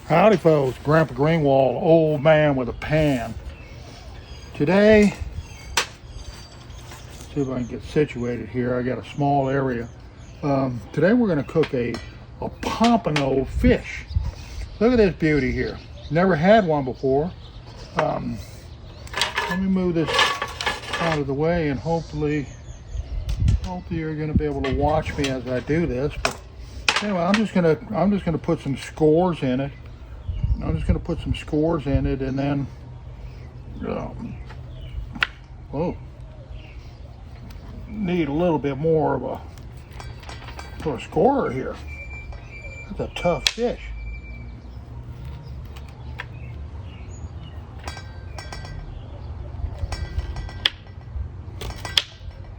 Howdy folks, Grandpa Greenwald, old man with a pan. Today, see if I can get situated here. I got a small area. Today we're going to cook a pompano fish. Look at this beauty here. Never had one before. Let me move this out of the way, and hopefully you're going to be able to watch me as I do this. But anyway, I'm just gonna put some scores in it. I'm just going to put some scores in it, and then, need a little bit more of a scorer here. That's a tough fish.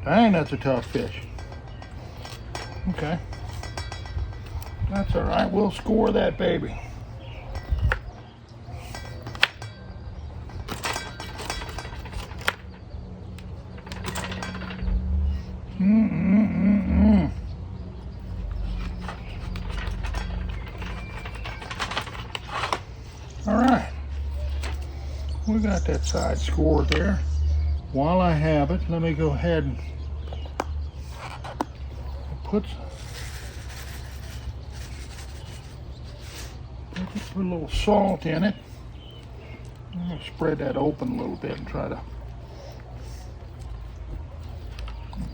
Dang, that's a tough fish. Okay. That's all right. We'll score that baby. All right, we got that side scored there. While I have it, let me go ahead and put a little salt in it. I'm going to spread that open a little bit and try to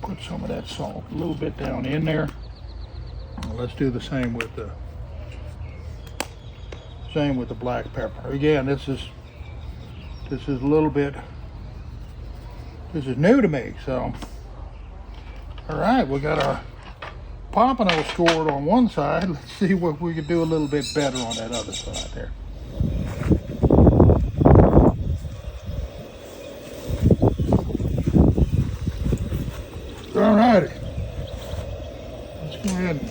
put some of that salt a little bit down in there. Let's do the same with the black pepper. Again, this is a little bit, this is new to me, so. All right, we got our pompano scored on one side. Let's see what we can do a little bit better on that other side there. All righty, let's go ahead and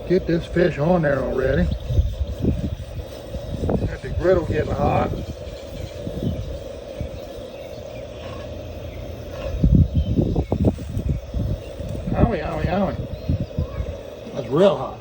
get this fish on there already. Got the griddle getting hot. Owie, owie, owie. That's real hot.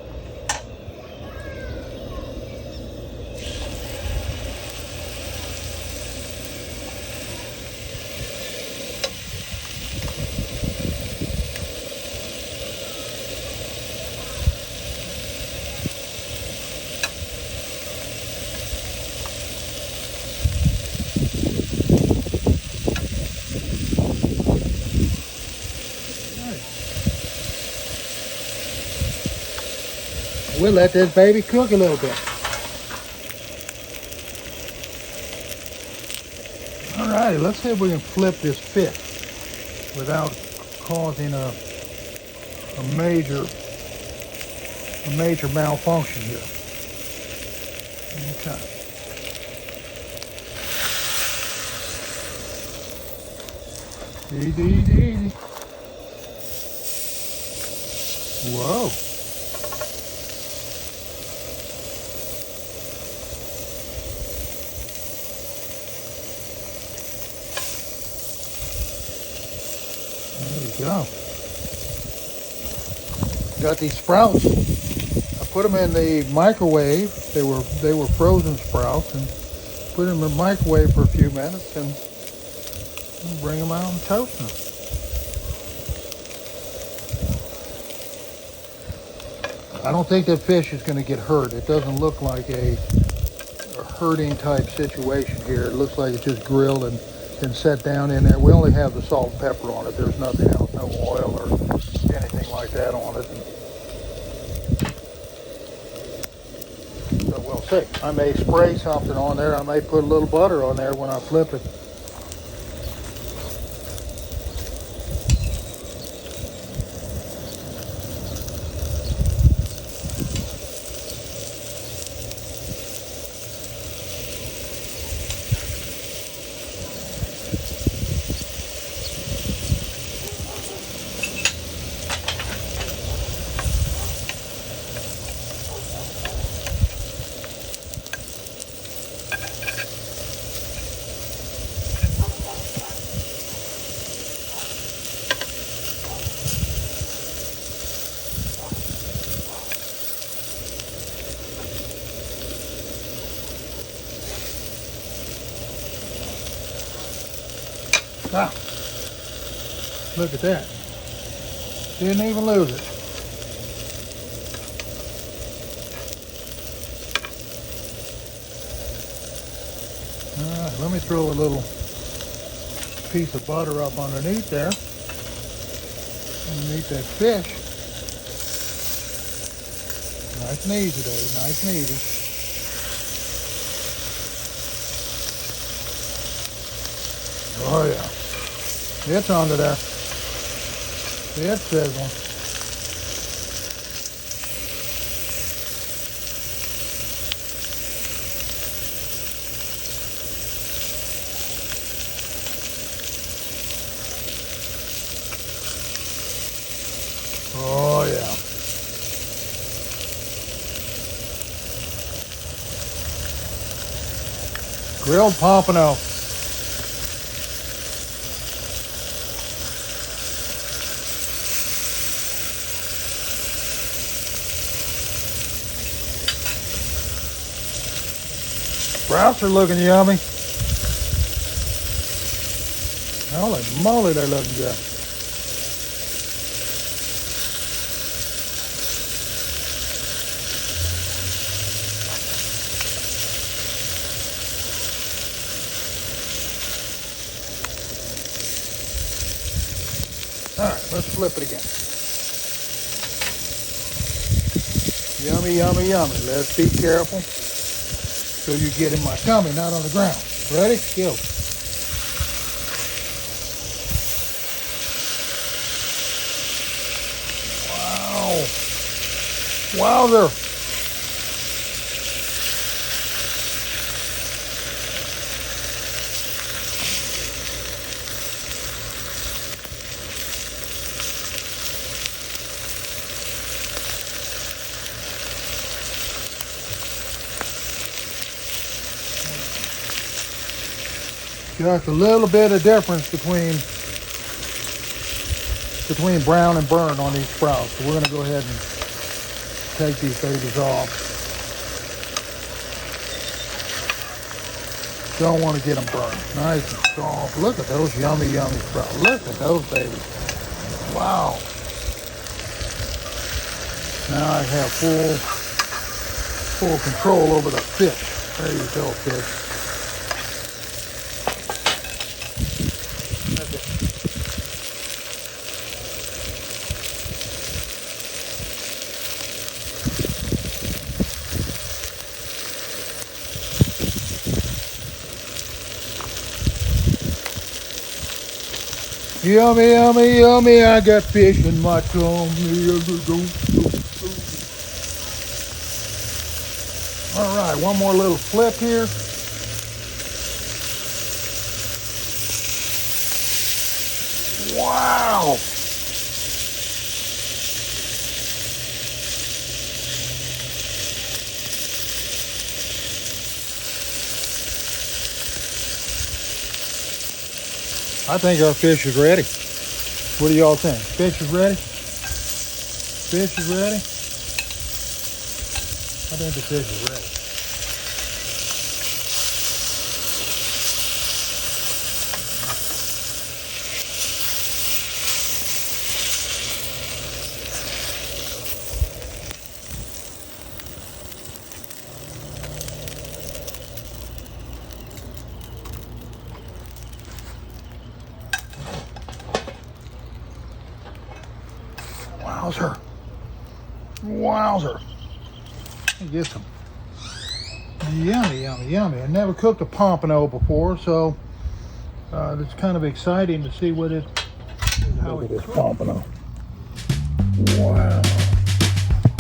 We'll let this baby cook a little bit. All right, let's see if we can flip this fish without causing a major malfunction here. Okay. Easy, easy, easy. Whoa. Go. Got these sprouts. I put them in the microwave. They were frozen sprouts, and put them in the microwave for a few minutes, and bring them out and toast them. I don't think that fish is going to get hurt. It doesn't look like a hurting type situation here. It looks like it's just grilled and set down in there. We only have the salt and pepper on it. There's nothing else, no oil or anything like that on it. So we'll see. I may spray something on there. I may put a little butter on there when I flip it. Ah, look at that. Didn't even lose it. Let me throw a little piece of butter up underneath there. Underneath that fish. Nice and easy, Dave. Nice and easy. Oh yeah. It's under there. It's sizzling. Oh yeah. Grilled pompano. Sprouts are looking yummy. Holy moly, they're looking good. All right, let's flip it again. Yummy, yummy, yummy. Let's be careful so you get in my tummy, not on the ground. Ready? Go. Wow. Wowzer. Just a little bit of difference between brown and burn on these sprouts. So we're going to go ahead and take these babies off. Don't want to get them burned. Nice and soft. Look at those yummy, yummy sprouts. Look at those babies. Wow. Now I have full control over the fish. There you go, fish. Yummy, yummy, yummy, I got fish in my tummy. All right, one more little flip here. Wow. I think our fish is ready. What do y'all think? Fish is ready? Fish is ready? I think the fish is ready. Wowzer. Wowzer. Get some yummy, yummy, yummy. I never cooked a pompano before, so it's kind of exciting to see what how it is. Pompano. Wow.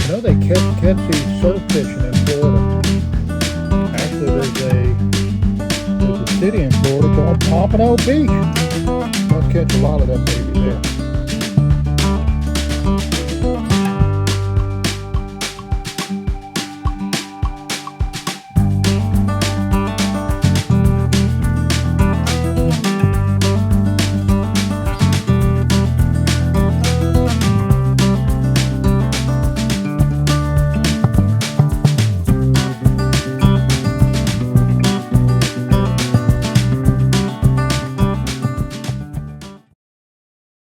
You know they catch these surf fishing in Florida. Actually, there's a city in Florida called Pompano Beach. Let's catch a lot of that baby there.